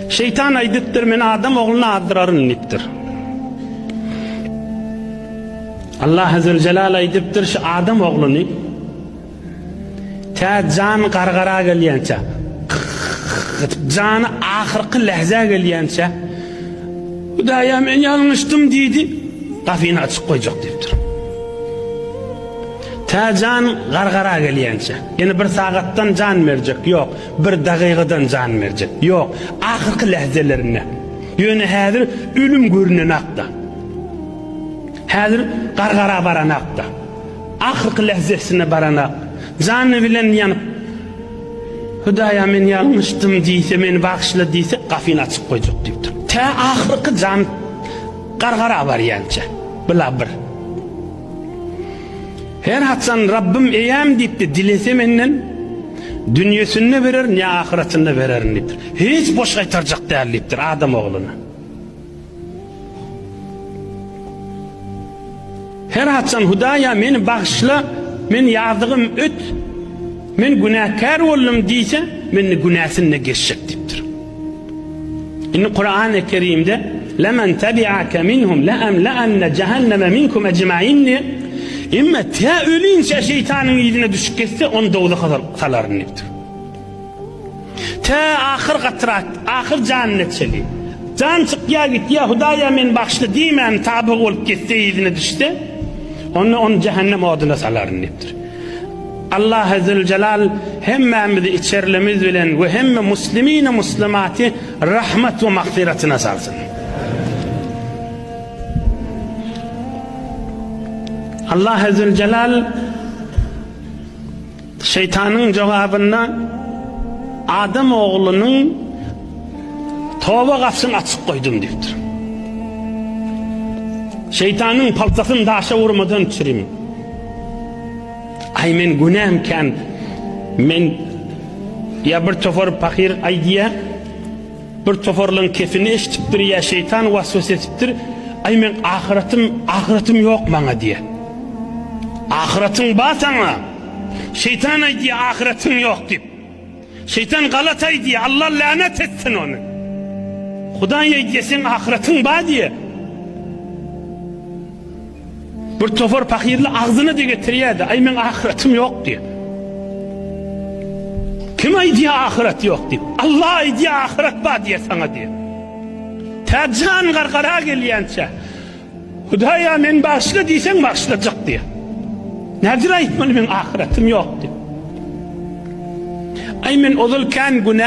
Şeytan aydıptır men adam oğluna addırarın niptir. Allah Azze Celal aydıptır şu adam oğlunu ta can qarqara gelýänçe, canı ahirki lehze gelýänçe, Hudaýa men ýalňyşdym diýdi, gafyny açyk goýjak diýipdir. Ta can qarqara gelýänçe, ýani bir sagatdan can berjek, ýok, bir dagygadan can berjek, ýok, ahirki lehzelerine. Ýöne häzir ölüm görünen akda. Häzir qarqara baran akda. Ahirki lehzesine baranak. Canı bilen yanıp Hudaýa men ýalňyşdym diýse, meni bagşla diýse, gafyny açyk goýjak diýipdir. Ta ahirki can qarqara barýança. Bila bir. Her hatsan Rabbim eýäm diýipdi, dilese menden dünýesinni berer, ne ahiretini berer diýipdir. Hiç boş gaýtarjak däl diýipdir adam oğluna. Her hatsan Hudaýa meni bagşla, men ýardygym öt, men günahkar boldum diýse, meni günäsini geçecek diýipdir. Inni Kur'an-ı Kerim'de "Lemen tabi'aka minhum la'amla'anna cehenneme minkum ecma'in" imma ta ölünçe şeytanın ýylyna düşüp getse, onu dowda salaryn diýipdir. Ta ahir gatrat, ahir janyny çeli. Can çykýa gitýär, Hudaýa men bagşly diýmän, tabi bolup getse ýylyna düşse, onu cehennem odyna salaryn diýipdir. Allah Azze Celal hemmemizi içerlemiz bilen ve hemme muslimine muslimati rahmet ve mağfiretine sarsın. Allah Azze Celal şeytanın cevabına Adam oğlunun tövbe kapsını açık koydum diyordur. Şeytanın paltasını daşa vurmadan çürüyüm. Ay men günahımken men ya bir tofor fakir ay diye bir toforlan kefini eşitiptir ya şeytan vasvas etiptir. Ay men ahiretim yok bana diye. Ahiretin var sana. Şeytan ay diye ahiretin yok deyip. Şeytan galat ay diye Allah lanet etsin onu. Hudaýa diye sen ahiretin var diye. Bir tofor fakirli ağzını da getiriyedi. Ay men ahiretim yok diye. Kim ay diye ahiret yok diye. Allah ay diye ahiret var diye sana diye. Ta can qarqara gelýänçe, Hudaýa men bagşla diýsen bagşlajak diye. Nädir aýtmaly men ahiretim yok diye. Ay men ozulkan günah